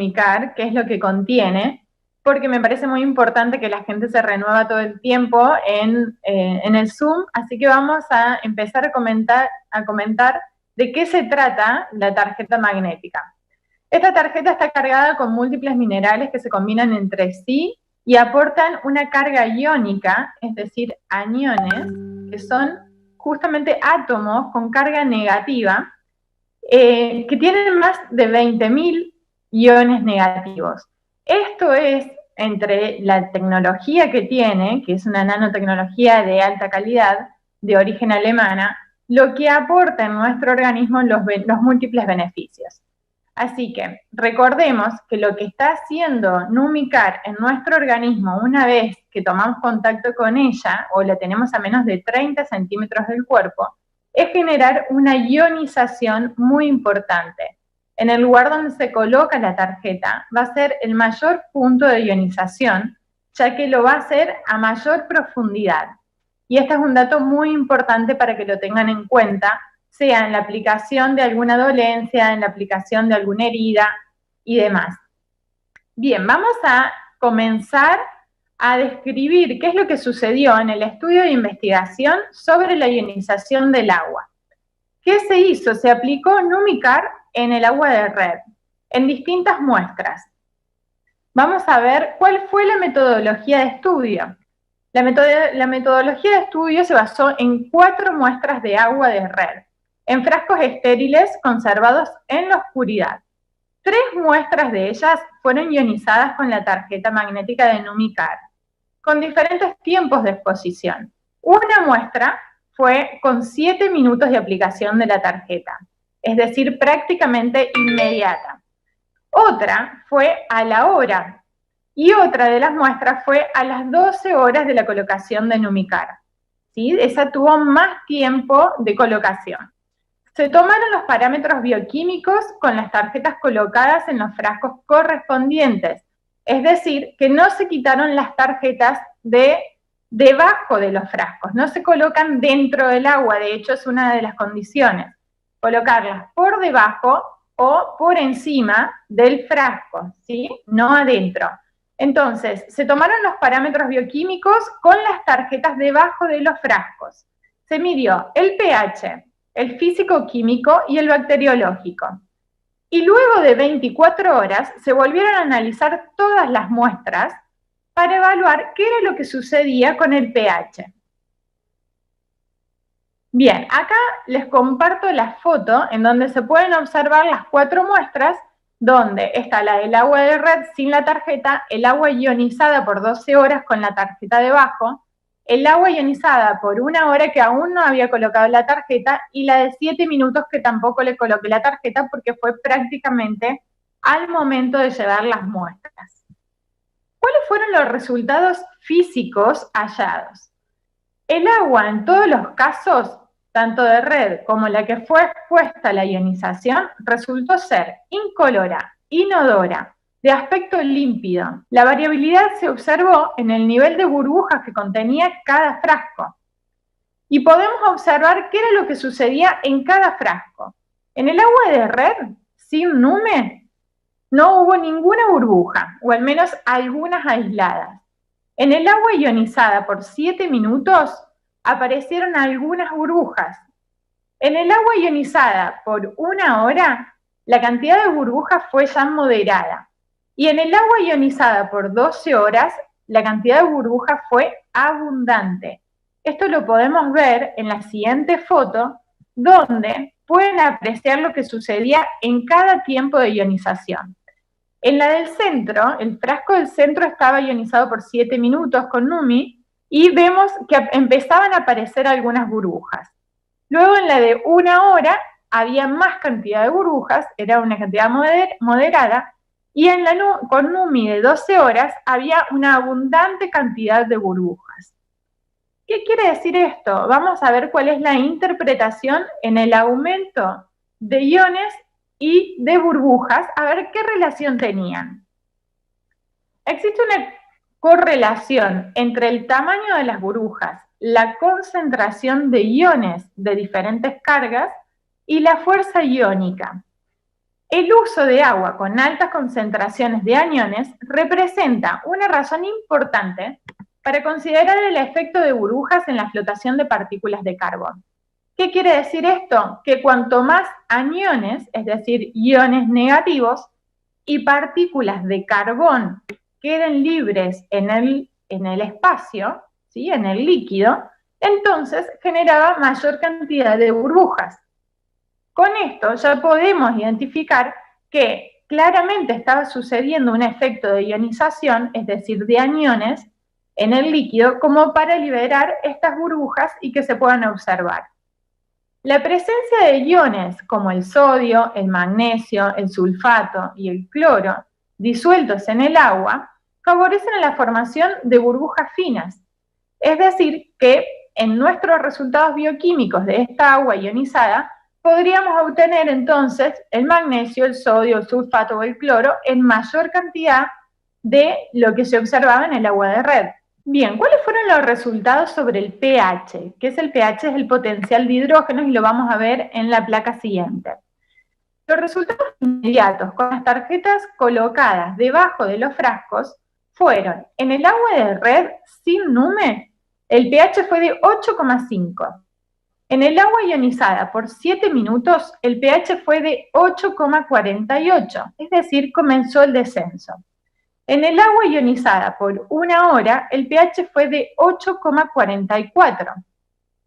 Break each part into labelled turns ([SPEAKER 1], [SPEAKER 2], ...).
[SPEAKER 1] Numicar, qué es lo que contiene, porque me parece muy importante que la gente se renueva todo el tiempo en el Zoom, así que vamos a empezar a comentar de qué se trata la tarjeta magnética. Esta tarjeta está cargada con múltiples minerales que se combinan entre sí y aportan una carga iónica, es decir, aniones, que son justamente átomos con carga negativa, que tienen más de 20.000 iones negativos. Esto es, entre la tecnología que tiene, que es una nanotecnología de alta calidad, de origen alemana, lo que aporta en nuestro organismo los múltiples beneficios. Así que recordemos que lo que está haciendo Numicar en nuestro organismo una vez que tomamos contacto con ella, o la tenemos a menos de 30 centímetros del cuerpo, es generar una ionización muy importante. En el lugar donde se coloca la tarjeta va a ser el mayor punto de ionización, ya que lo va a hacer a mayor profundidad. Y este es un dato muy importante para que lo tengan en cuenta, sea en la aplicación de alguna dolencia, en la aplicación de alguna herida y demás. Bien, vamos a comenzar a describir qué es lo que sucedió en el estudio de investigación sobre la ionización del agua. ¿Qué se hizo? Se aplicó Numicar en el agua de red, en distintas muestras. Vamos a ver cuál fue la metodología de estudio. La metodología de estudio se basó en 4 muestras de agua de red, en frascos estériles conservados en la oscuridad. 3 muestras de ellas fueron ionizadas con la tarjeta magnética de Numicar, con diferentes tiempos de exposición. Una muestra fue con 7 minutos de aplicación de la tarjeta, es decir, prácticamente inmediata. Otra fue a la hora, y otra de las muestras fue a las 12 horas de la colocación de Numicar. ¿Sí? Esa tuvo más tiempo de colocación. Se tomaron los parámetros bioquímicos con las tarjetas colocadas en los frascos correspondientes, es decir, que no se quitaron las tarjetas debajo de los frascos, no se colocan dentro del agua, de hecho es una de las condiciones, colocarlas por debajo o por encima del frasco, ¿sí? No adentro. Entonces, se tomaron los parámetros bioquímicos con las tarjetas debajo de los frascos. Se midió el pH, el físico-químico y el bacteriológico. Y luego de 24 horas se volvieron a analizar todas las muestras para evaluar qué era lo que sucedía con el pH. Bien, acá les comparto la foto en donde se pueden observar las 4 muestras, donde está la del agua de red sin la tarjeta, el agua ionizada por 12 horas con la tarjeta debajo, el agua ionizada por 1 hora que aún no había colocado la tarjeta y la de 7 minutos que tampoco le coloqué la tarjeta porque fue prácticamente al momento de llevar las muestras. ¿Cuáles fueron los resultados físicos hallados? El agua en todos los casos, tanto de red como la que fue expuesta a la ionización, resultó ser incolora, inodora, de aspecto límpido. La variabilidad se observó en el nivel de burbujas que contenía cada frasco. Y podemos observar qué era lo que sucedía en cada frasco. En el agua de red, sin Nume, no hubo ninguna burbuja, o al menos algunas aisladas. En el agua ionizada por 7 minutos, aparecieron algunas burbujas. En el agua ionizada por 1 hora, la cantidad de burbujas fue ya moderada. Y en el agua ionizada por 12 horas, la cantidad de burbujas fue abundante. Esto lo podemos ver en la siguiente foto, donde pueden apreciar lo que sucedía en cada tiempo de ionización. En la del centro, el frasco del centro estaba ionizado por 7 minutos con Numi, y vemos que empezaban a aparecer algunas burbujas. Luego en la de 1 hora había más cantidad de burbujas, era una cantidad moderada, y en con Numi de 12 horas había una abundante cantidad de burbujas. ¿Qué quiere decir esto? Vamos a ver cuál es la interpretación en el aumento de iones y de burbujas, a ver qué relación tenían. Existe una correlación entre el tamaño de las burbujas, la concentración de iones de diferentes cargas y la fuerza iónica. El uso de agua con altas concentraciones de aniones representa una razón importante para considerar el efecto de burbujas en la flotación de partículas de carbón. ¿Qué quiere decir esto? Que cuanto más aniones, es decir, iones negativos, y partículas de carbón queden libres en el espacio, ¿sí? En el líquido, entonces generaba mayor cantidad de burbujas. Con esto ya podemos identificar que claramente estaba sucediendo un efecto de ionización, es decir, de aniones, en el líquido, como para liberar estas burbujas y que se puedan observar. La presencia de iones como el sodio, el magnesio, el sulfato y el cloro disueltos en el agua favorecen la formación de burbujas finas. Es decir, que en nuestros resultados bioquímicos de esta agua ionizada podríamos obtener entonces el magnesio, el sodio, el sulfato o el cloro en mayor cantidad de lo que se observaba en el agua de red. Bien, ¿cuáles fueron los resultados sobre el pH? ¿Qué es el pH? Es el potencial de hidrógenos y lo vamos a ver en la placa siguiente. Los resultados inmediatos con las tarjetas colocadas debajo de los frascos fueron: en el agua de red sin NUME, el pH fue de 8,5. En el agua ionizada por 7 minutos, el pH fue de 8,48, es decir, comenzó el descenso. En el agua ionizada por 1 hora, el pH fue de 8,44.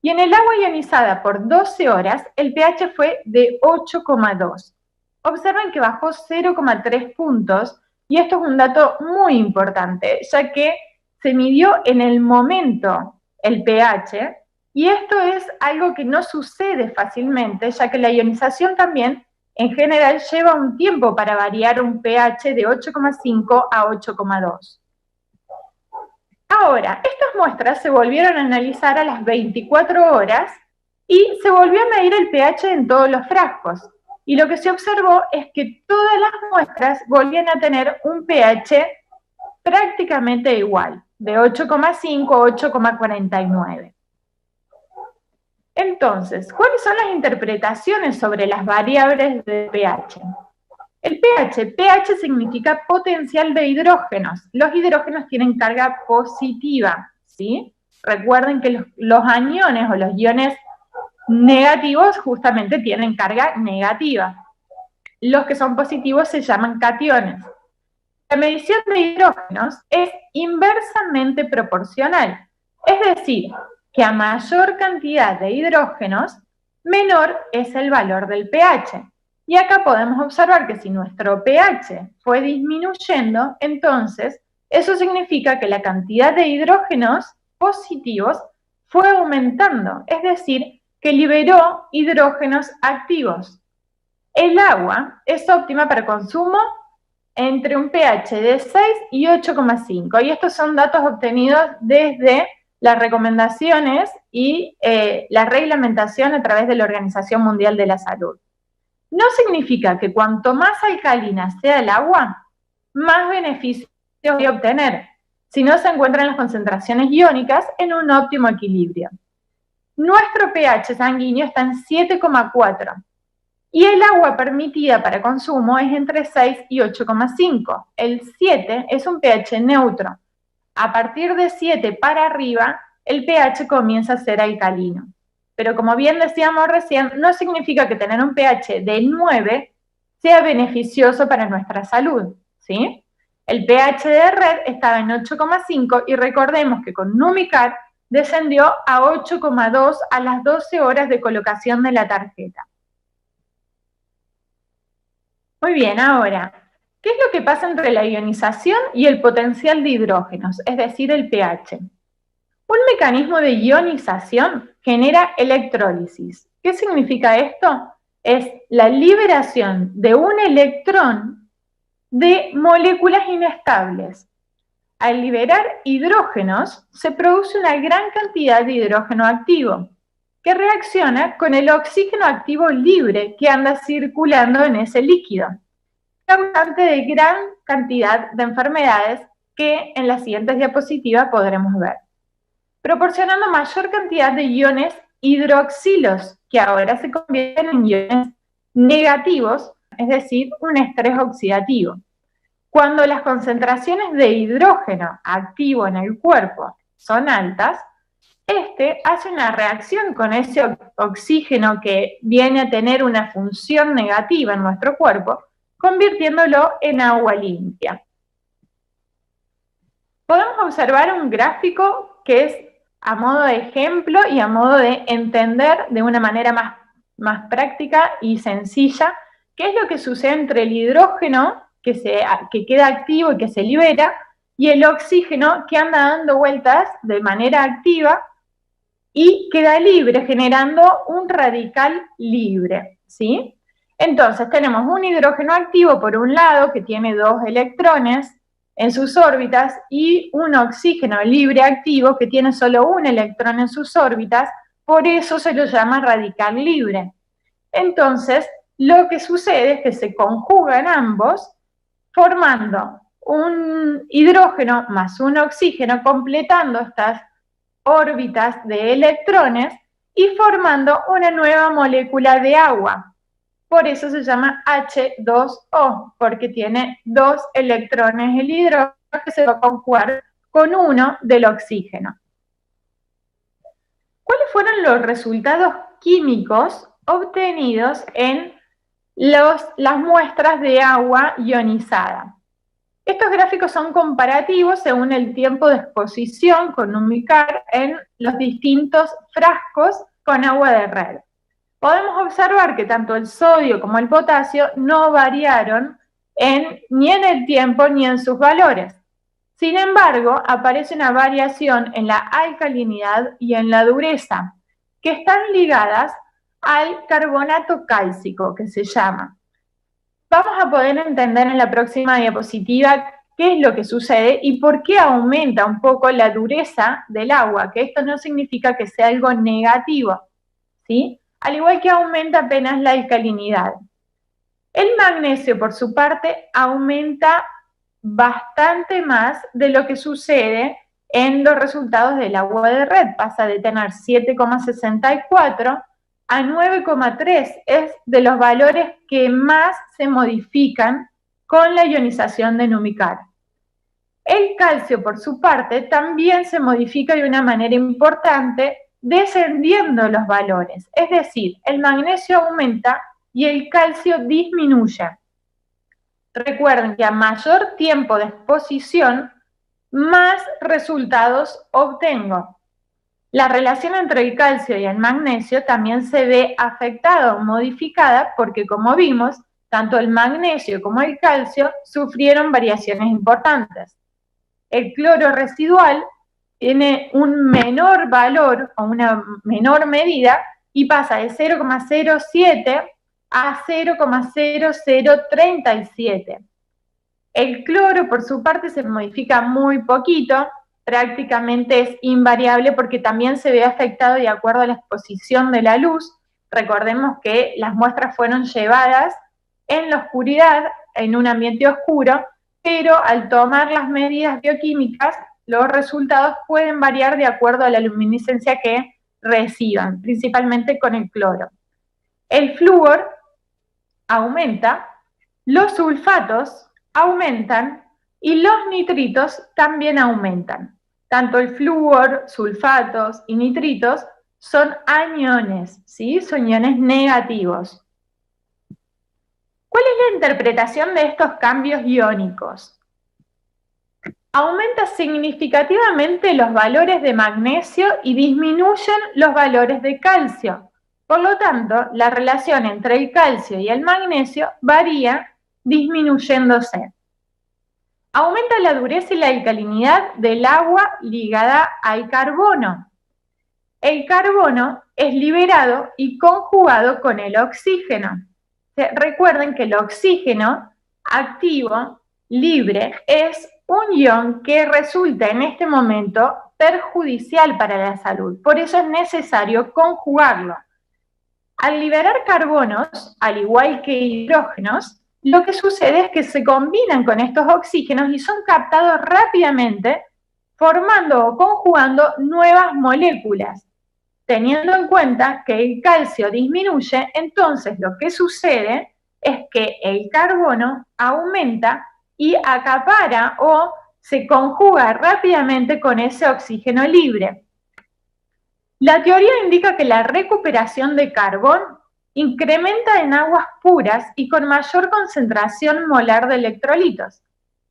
[SPEAKER 1] Y en el agua ionizada por 12 horas, el pH fue de 8,2. Observen que bajó 0,3 puntos, y esto es un dato muy importante, ya que se midió en el momento el pH, y esto es algo que no sucede fácilmente, ya que la ionización también en general lleva un tiempo para variar un pH de 8,5 a 8,2. Ahora, estas muestras se volvieron a analizar a las 24 horas y se volvió a medir el pH en todos los frascos. Y lo que se observó es que todas las muestras volvían a tener un pH prácticamente igual, de 8,5 a 8,49. Entonces, ¿cuáles son las interpretaciones sobre las variables de pH? El pH significa potencial de hidrógenos. Los hidrógenos tienen carga positiva, ¿sí? Recuerden que los aniones o los iones negativos justamente tienen carga negativa. Los que son positivos se llaman cationes. La medición de hidrógenos es inversamente proporcional, es decir, que a mayor cantidad de hidrógenos, menor es el valor del pH. Y acá podemos observar que si nuestro pH fue disminuyendo, entonces eso significa que la cantidad de hidrógenos positivos fue aumentando, es decir, que liberó hidrógenos activos. El agua es óptima para consumo entre un pH de 6 y 8,5, y estos son datos obtenidos desde las recomendaciones y la reglamentación a través de la Organización Mundial de la Salud. No significa que cuanto más alcalina sea el agua, más beneficios voy a obtener, si no se encuentran las concentraciones iónicas en un óptimo equilibrio. Nuestro pH sanguíneo está en 7,4 y el agua permitida para consumo es entre 6 y 8,5. El 7 es un pH neutro. A partir de 7 para arriba, el pH comienza a ser alcalino. Pero como bien decíamos recién, no significa que tener un pH de 9 sea beneficioso para nuestra salud, ¿sí? El pH de red estaba en 8,5 y recordemos que con Numicar descendió a 8,2 a las 12 horas de colocación de la tarjeta. Muy bien, ahora, ¿qué es lo que pasa entre la ionización y el potencial de hidrógenos, es decir, el pH? Un mecanismo de ionización genera electrólisis. ¿Qué significa esto? Es la liberación de un electrón de moléculas inestables. Al liberar hidrógenos, se produce una gran cantidad de hidrógeno activo, que reacciona con el oxígeno activo libre que anda circulando en ese líquido, causante de gran cantidad de enfermedades que en las siguientes diapositivas podremos ver, proporcionando mayor cantidad de iones hidroxilos, que ahora se convierten en iones negativos es decir, un estrés oxidativo. Cuando las concentraciones de hidrógeno activo en el cuerpo son altas, este hace una reacción con ese oxígeno que viene a tener una función negativa en nuestro cuerpo, convirtiéndolo en agua limpia. Podemos observar un gráfico que es a modo de ejemplo y a modo de entender de una manera más práctica y sencilla qué es lo que sucede entre el hidrógeno que queda activo y que se libera y el oxígeno que anda dando vueltas de manera activa y queda libre, generando un radical libre, ¿sí? Entonces tenemos un hidrógeno activo por un lado que tiene 2 electrones en sus órbitas y un oxígeno libre activo que tiene solo un electrón en sus órbitas, por eso se lo llama radical libre. Entonces, lo que sucede es que se conjugan ambos formando un hidrógeno más un oxígeno, completando estas órbitas de electrones y formando una nueva molécula de agua. Por eso se llama H2O, porque tiene 2 electrones el hidrógeno que se va a conjugar con uno del oxígeno. ¿Cuáles fueron los resultados químicos obtenidos en las muestras de agua ionizada? Estos gráficos son comparativos según el tiempo de exposición con Numicar en los distintos frascos con agua de red. Podemos observar que tanto el sodio como el potasio no variaron ni en el tiempo ni en sus valores. Sin embargo, aparece una variación en la alcalinidad y en la dureza, que están ligadas al carbonato cálcico, que se llama. Vamos a poder entender en la próxima diapositiva qué es lo que sucede y por qué aumenta un poco la dureza del agua, que esto no significa que sea algo negativo, ¿sí? Al igual que aumenta apenas la alcalinidad. El magnesio, por su parte, aumenta bastante más de lo que sucede en los resultados del agua de red. Pasa de tener 7,64 a 9,3. Es de los valores que más se modifican con la ionización de Numicar. El calcio, por su parte, también se modifica de una manera importante, descendiendo los valores. Es decir, el magnesio aumenta y el calcio disminuye. Recuerden que a mayor tiempo de exposición, más resultados obtengo. La relación entre el calcio y el magnesio también se ve afectada o modificada porque, como vimos, tanto el magnesio como el calcio sufrieron variaciones importantes. El cloro residual tiene un menor valor o una menor medida y pasa de 0,07 a 0,0037. El cloro, por su parte, se modifica muy poquito, prácticamente es invariable porque también se ve afectado de acuerdo a la exposición de la luz. Recordemos que las muestras fueron llevadas en la oscuridad, en un ambiente oscuro, pero al tomar las medidas bioquímicas, los resultados pueden variar de acuerdo a la luminiscencia que reciban, principalmente con el cloro. El flúor aumenta, los sulfatos aumentan y los nitritos también aumentan. Tanto el flúor, sulfatos y nitritos son aniones, ¿sí? Son iones negativos. ¿Cuál es la interpretación de estos cambios iónicos? Aumenta significativamente los valores de magnesio y disminuyen los valores de calcio. Por lo tanto, la relación entre el calcio y el magnesio varía disminuyéndose. Aumenta la dureza y la alcalinidad del agua ligada al carbono. El carbono es liberado y conjugado con el oxígeno. Recuerden que el oxígeno activo, libre, es un ion que resulta en este momento perjudicial para la salud. Por eso es necesario conjugarlo. Al liberar carbonos, al igual que hidrógenos, lo que sucede es que se combinan con estos oxígenos y son captados rápidamente, formando o conjugando nuevas moléculas. Teniendo en cuenta que el calcio disminuye, entonces lo que sucede es que el carbono aumenta y acapara o se conjuga rápidamente con ese oxígeno libre. La teoría indica que la recuperación de carbón incrementa en aguas puras y con mayor concentración molar de electrolitos.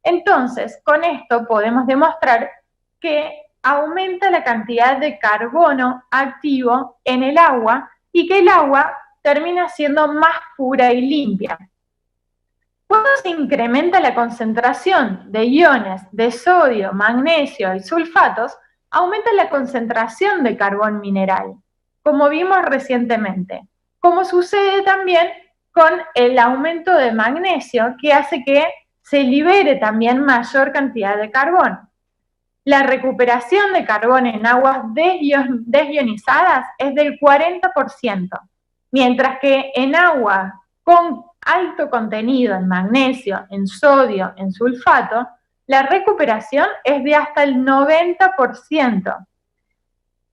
[SPEAKER 1] Entonces, con esto podemos demostrar que aumenta la cantidad de carbono activo en el agua y que el agua termina siendo más pura y limpia. Cuando se incrementa la concentración de iones de sodio, magnesio y sulfatos, aumenta la concentración de carbón mineral, como vimos recientemente, como sucede también con el aumento de magnesio, que hace que se libere también mayor cantidad de carbón. La recuperación de carbón en aguas desionizadas es del 40%, mientras que en agua con alto contenido en magnesio, en sodio, en sulfato, la recuperación es de hasta el 90%.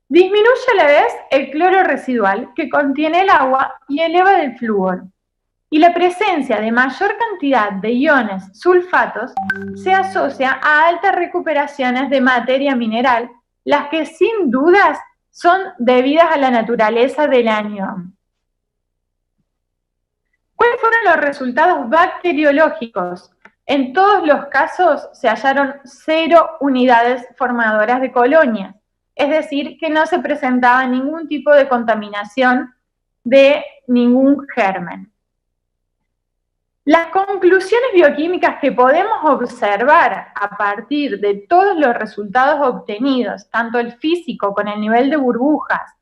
[SPEAKER 1] Disminuye a la vez el cloro residual que contiene el agua y eleva el flúor. Y la presencia de mayor cantidad de iones sulfatos se asocia a altas recuperaciones de materia mineral, las que sin dudas son debidas a la naturaleza del anión. ¿Cuáles fueron los resultados bacteriológicos? En todos los casos se hallaron 0 unidades formadoras de colonias, es decir, que no se presentaba ningún tipo de contaminación de ningún germen. Las conclusiones bioquímicas que podemos observar a partir de todos los resultados obtenidos, tanto el físico con el nivel de burbujas,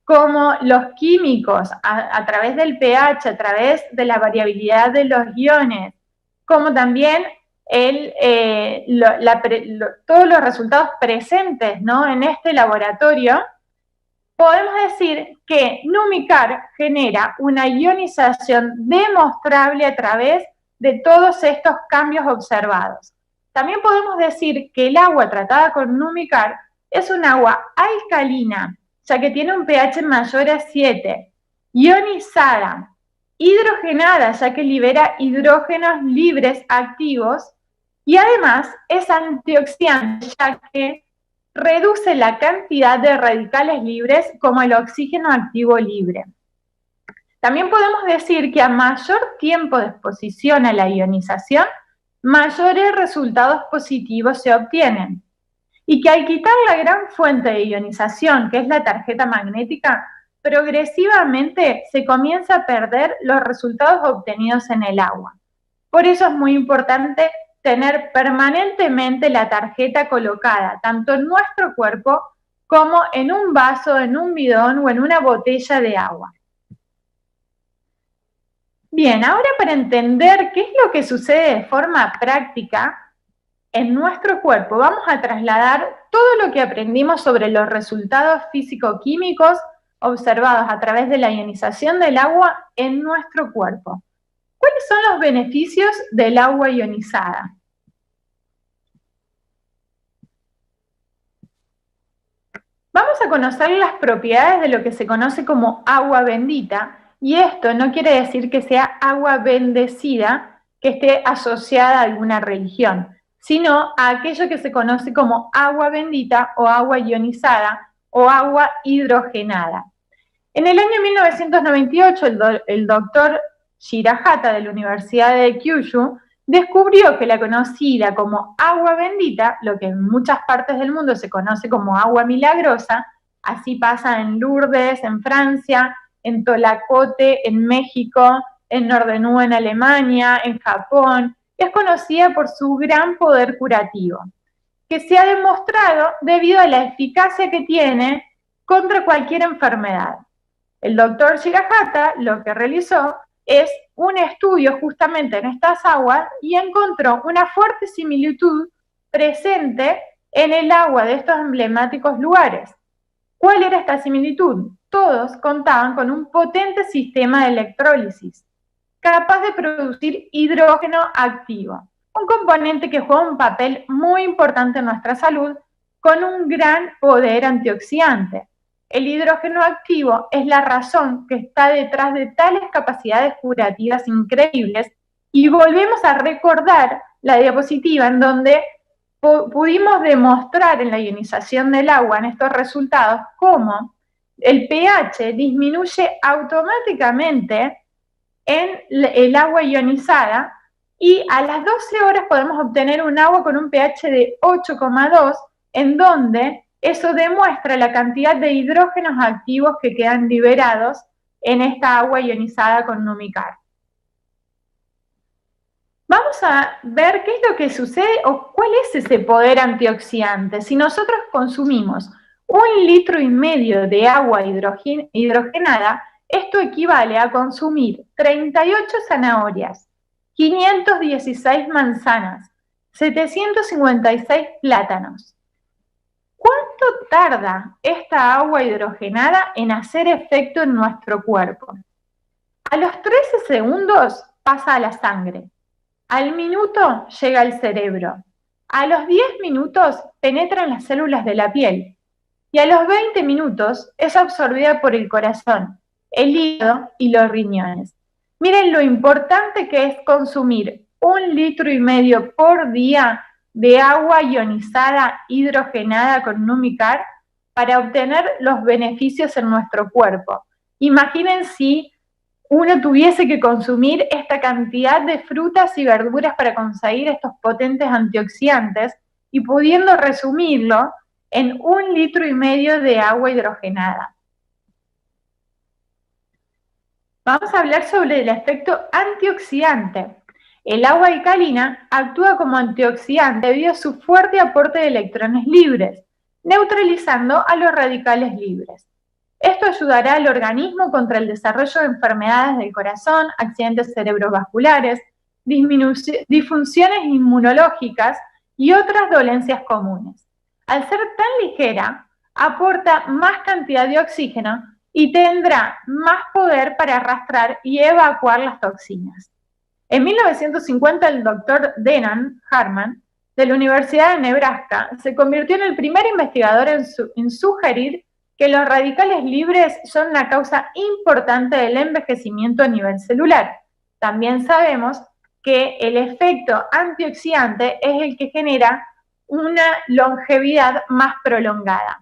[SPEAKER 1] como los químicos a través del pH, a través de la variabilidad de los iones, como también todos los resultados presentes, ¿no?, en este laboratorio, podemos decir que Numicar genera una ionización demostrable a través de todos estos cambios observados. También podemos decir que el agua tratada con Numicar es un agua alcalina, ya que tiene un pH mayor a 7, ionizada, hidrogenada, ya que libera hidrógenos libres activos, y además es antioxidante, ya que reduce la cantidad de radicales libres como el oxígeno activo libre. También podemos decir que a mayor tiempo de exposición a la ionización, mayores resultados positivos se obtienen. Y que al quitar la gran fuente de ionización, que es la tarjeta magnética, progresivamente se comienza a perder los resultados obtenidos en el agua. Por eso es muy importante tener permanentemente la tarjeta colocada, tanto en nuestro cuerpo como en un vaso, en un bidón o en una botella de agua. Bien, ahora para entender qué es lo que sucede de forma práctica en nuestro cuerpo, vamos a trasladar todo lo que aprendimos sobre los resultados físico-químicos observados a través de la ionización del agua en nuestro cuerpo. ¿Cuáles son los beneficios del agua ionizada? Vamos a conocer las propiedades de lo que se conoce como agua bendita, y esto no quiere decir que sea agua bendecida, que esté asociada a alguna religión, sino a aquello que se conoce como agua bendita o agua ionizada o agua hidrogenada. En el año 1998, el doctor Shirahata de la Universidad de Kyushu descubrió que la conocida como agua bendita, lo que en muchas partes del mundo se conoce como agua milagrosa, así pasa en Lourdes, en Francia, en Tolacote, en México, en Norderney, en Alemania, en Japón, es conocida por su gran poder curativo, que se ha demostrado debido a la eficacia que tiene contra cualquier enfermedad. El doctor Shirahata lo que realizó es un estudio justamente en estas aguas y encontró una fuerte similitud presente en el agua de estos emblemáticos lugares. ¿Cuál era esta similitud? Todos contaban con un potente sistema de electrólisis, capaz de producir hidrógeno activo, un componente que juega un papel muy importante en nuestra salud, con un gran poder antioxidante. el hidrógeno activo es la razón que está detrás de tales capacidades curativas increíbles, y volvemos a recordar la diapositiva en donde pudimos demostrar en la ionización del agua, en estos resultados, cómo el pH disminuye automáticamente en el agua ionizada, y a las 12 horas podemos obtener un agua con un pH de 8,2, en donde eso demuestra la cantidad de hidrógenos activos que quedan liberados en esta agua ionizada con Numicar. Vamos a ver qué es lo que sucede o cuál es ese poder antioxidante. Si nosotros consumimos 1,5 litros de agua hidrogenada, esto equivale a consumir 38 zanahorias, 516 manzanas, 756 plátanos. ¿Cuánto tarda esta agua hidrogenada en hacer efecto en nuestro cuerpo? A los 13 segundos pasa a la sangre. Al minuto llega al cerebro. A los 10 minutos penetra en las células de la piel. Y a los 20 minutos es absorbida por el corazón, el hígado y los riñones. Miren lo importante que es consumir 1,5 litros por día de agua ionizada hidrogenada con Numicar para obtener los beneficios en nuestro cuerpo. Imaginen si uno tuviese que consumir esta cantidad de frutas y verduras para conseguir estos potentes antioxidantes, y pudiendo resumirlo en 1,5 litros de agua hidrogenada. Vamos a hablar sobre el efecto antioxidante. El agua alcalina actúa como antioxidante debido a su fuerte aporte de electrones libres, neutralizando a los radicales libres. Esto ayudará al organismo contra el desarrollo de enfermedades del corazón, accidentes cerebrovasculares, disfunciones inmunológicas y otras dolencias comunes. Al ser tan ligera, aporta más cantidad de oxígeno y tendrá más poder para arrastrar y evacuar las toxinas. En 1950, el doctor Denham Harman, de la Universidad de Nebraska, se convirtió en el primer investigador en sugerir que los radicales libres son una causa importante del envejecimiento a nivel celular. También sabemos que el efecto antioxidante es el que genera una longevidad más prolongada.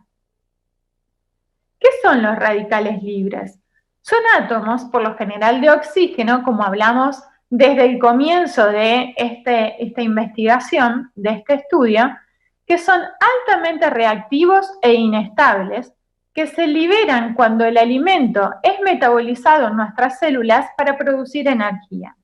[SPEAKER 1] ¿Qué son los radicales libres? Son átomos, por lo general, de oxígeno, como hablamos desde el comienzo de esta investigación, de este estudio, que son altamente reactivos e inestables, que se liberan cuando el alimento es metabolizado en nuestras células para producir energía.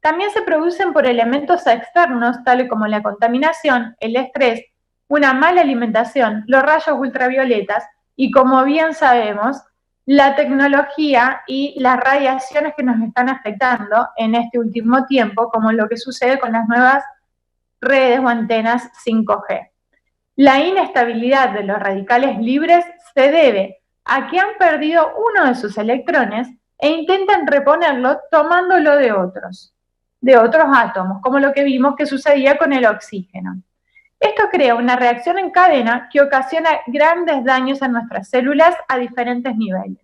[SPEAKER 1] También se producen por elementos externos, tales como la contaminación, el estrés, una mala alimentación, los rayos ultravioletas y, como bien sabemos, la tecnología y las radiaciones que nos están afectando en este último tiempo, como lo que sucede con las nuevas redes o antenas 5G. La inestabilidad de los radicales libres se debe a que han perdido uno de sus electrones e intentan reponerlo tomándolo de otros átomos, como lo que vimos que sucedía con el oxígeno. Esto crea una reacción en cadena que ocasiona grandes daños a nuestras células a diferentes niveles.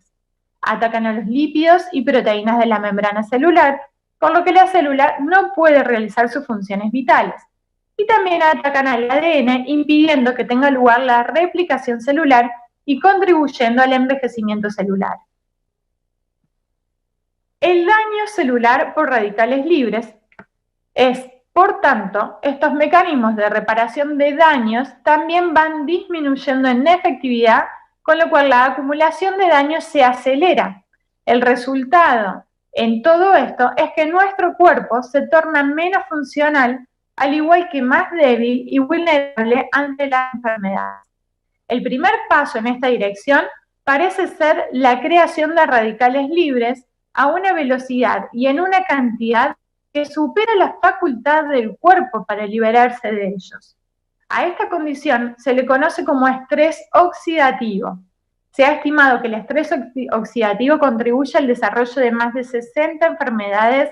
[SPEAKER 1] Atacan a los lípidos y proteínas de la membrana celular, por lo que la célula no puede realizar sus funciones vitales. Y también atacan al ADN, impidiendo que tenga lugar la replicación celular y contribuyendo al envejecimiento celular. El daño celular por radicales libres es, por tanto, estos mecanismos de reparación de daños también van disminuyendo en efectividad, con lo cual la acumulación de daños se acelera. El resultado en todo esto es que nuestro cuerpo se torna menos funcional, al igual que más débil y vulnerable ante la enfermedad. El primer paso en esta dirección parece ser la creación de radicales libres a una velocidad y en una cantidad que supera la facultad del cuerpo para liberarse de ellos. A esta condición se le conoce como estrés oxidativo. Se ha estimado que el estrés oxidativo contribuye al desarrollo de más de 60 enfermedades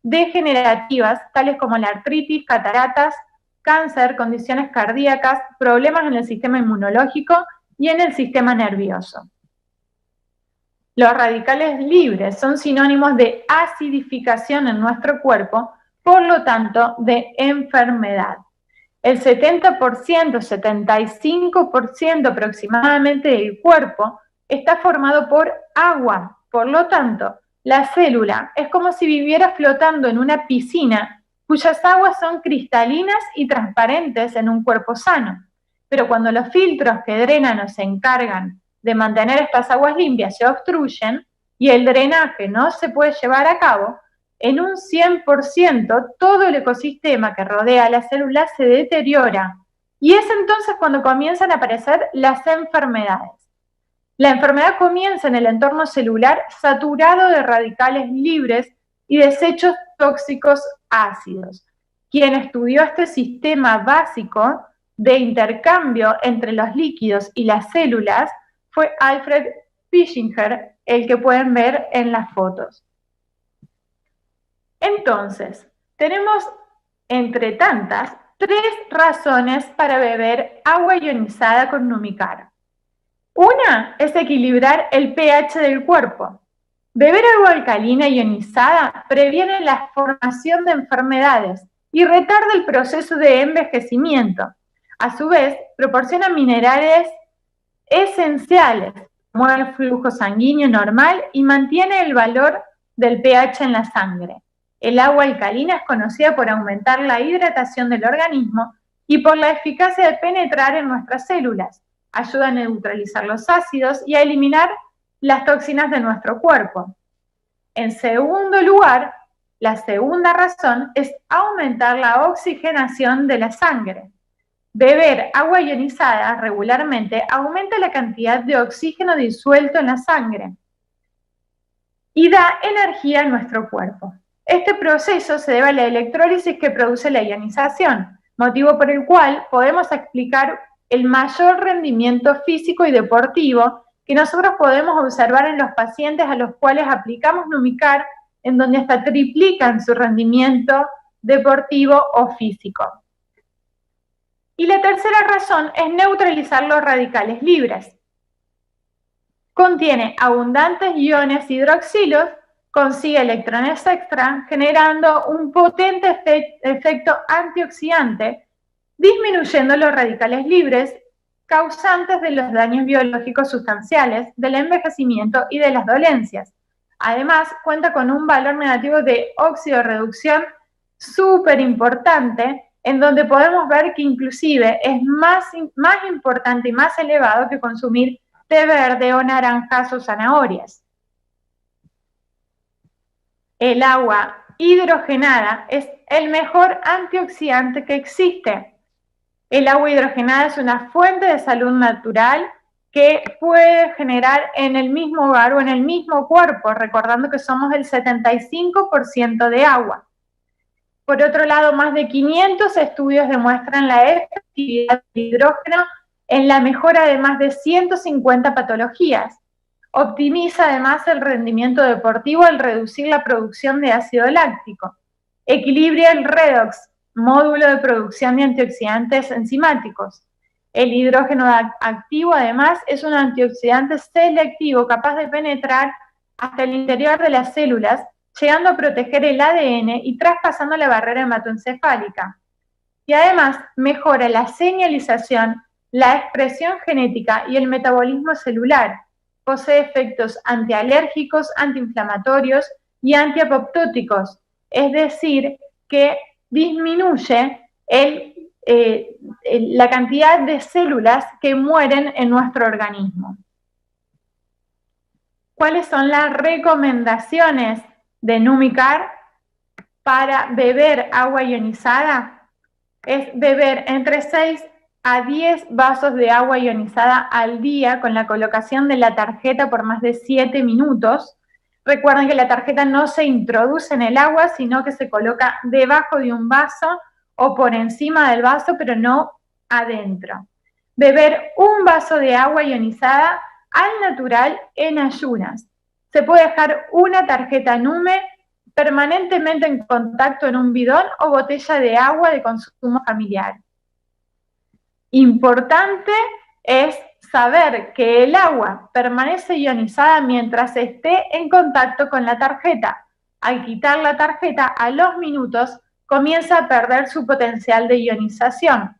[SPEAKER 1] degenerativas, tales como la artritis, cataratas, cáncer, condiciones cardíacas, problemas en el sistema inmunológico y en el sistema nervioso. Los radicales libres son sinónimos de acidificación en nuestro cuerpo, por lo tanto, de enfermedad. El 70%, 75% aproximadamente del cuerpo está formado por agua. Por lo tanto, la célula es como si viviera flotando en una piscina cuyas aguas son cristalinas y transparentes en un cuerpo sano. Pero cuando los filtros que drenan o se encargan de mantener estas aguas limpias se obstruyen y el drenaje no se puede llevar a cabo, en un 100% todo el ecosistema que rodea a la célula se deteriora. Y es entonces cuando comienzan a aparecer las enfermedades. La enfermedad comienza en el entorno celular saturado de radicales libres y desechos tóxicos ácidos. Quien estudió este sistema básico de intercambio entre los líquidos y las células fue Alfred Fischinger, el que pueden ver en las fotos. Entonces, tenemos, entre tantas, 3 razones para beber agua ionizada con Numicar. Una es equilibrar el pH del cuerpo. Beber agua alcalina ionizada previene la formación de enfermedades y retarda el proceso de envejecimiento. A su vez, proporciona minerales esenciales, como el flujo sanguíneo normal y mantiene el valor del pH en la sangre. El agua alcalina es conocida por aumentar la hidratación del organismo y por la eficacia de penetrar en nuestras células. Ayuda a neutralizar los ácidos y a eliminar las toxinas de nuestro cuerpo. En segundo lugar, la segunda razón es aumentar la oxigenación de la sangre. Beber agua ionizada regularmente aumenta la cantidad de oxígeno disuelto en la sangre y da energía a nuestro cuerpo. Este proceso se debe a la electrólisis que produce la ionización, motivo por el cual podemos explicar el mayor rendimiento físico y deportivo que nosotros podemos observar en los pacientes a los cuales aplicamos Numicar, en donde hasta triplican su rendimiento deportivo o físico. Y la tercera razón es neutralizar los radicales libres. Contiene abundantes iones hidroxilos, consigue electrones extra, generando un potente efecto antioxidante, disminuyendo los radicales libres causantes de los daños biológicos sustanciales, del envejecimiento y de las dolencias. Además, cuenta con un valor negativo de oxidorreducción súper importante, en donde podemos ver que inclusive es más importante y más elevado que consumir té verde o naranjas o zanahorias. El agua hidrogenada es el mejor antioxidante que existe. El agua hidrogenada es una fuente de salud natural que puede generar en el mismo hogar o en el mismo cuerpo, recordando que somos el 75% de agua. Por otro lado, más de 500 estudios demuestran la efectividad del hidrógeno en la mejora de más de 150 patologías. Optimiza además el rendimiento deportivo al reducir la producción de ácido láctico. Equilibra el redox, módulo de producción de antioxidantes enzimáticos. El hidrógeno activo además es un antioxidante selectivo capaz de penetrar hasta el interior de las células, llegando a proteger el ADN y traspasando la barrera hematoencefálica. Y además mejora la señalización, la expresión genética y el metabolismo celular. Posee efectos antialérgicos, antiinflamatorios y antiapoptóticos, es decir, que disminuye la cantidad de células que mueren en nuestro organismo. ¿Cuáles son las recomendaciones de Numicar para beber agua ionizada? Es beber entre 6 a 10 vasos de agua ionizada al día con la colocación de la tarjeta por más de 7 minutos. Recuerden que la tarjeta no se introduce en el agua, sino que se coloca debajo de un vaso o por encima del vaso, pero no adentro. Beber un vaso de agua ionizada al natural en ayunas. Se puede dejar una tarjeta Nume permanentemente en contacto en un bidón o botella de agua de consumo familiar. Importante es saber que el agua permanece ionizada mientras esté en contacto con la tarjeta. Al quitar la tarjeta, a los minutos comienza a perder su potencial de ionización.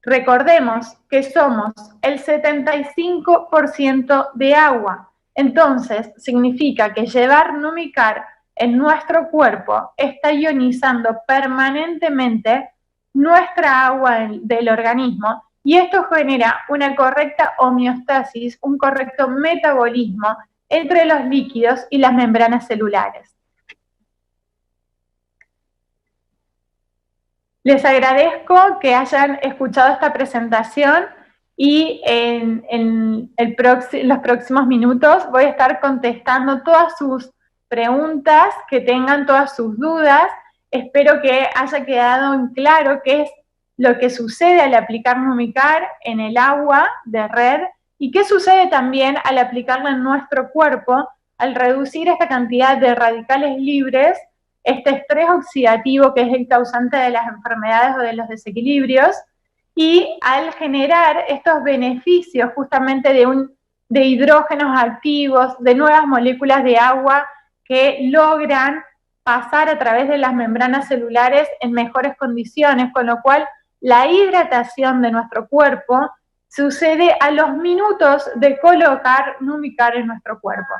[SPEAKER 1] Recordemos que somos el 75% de agua. Entonces, significa que llevar Numicar en nuestro cuerpo está ionizando permanentemente nuestra agua del organismo y esto genera una correcta homeostasis, un correcto metabolismo entre los líquidos y las membranas celulares. Les agradezco que hayan escuchado esta presentación y en los próximos minutos voy a estar contestando todas sus preguntas, que tengan todas sus dudas. Espero que haya quedado en claro qué es lo que sucede al aplicar Numicar en el agua de red y qué sucede también al aplicarla en nuestro cuerpo, al reducir esta cantidad de radicales libres, este estrés oxidativo que es el causante de las enfermedades o de los desequilibrios, y al generar estos beneficios justamente de hidrógenos activos, de nuevas moléculas de agua que logran pasar a través de las membranas celulares en mejores condiciones, con lo cual la hidratación de nuestro cuerpo sucede a los minutos de colocar Numicar en nuestro cuerpo.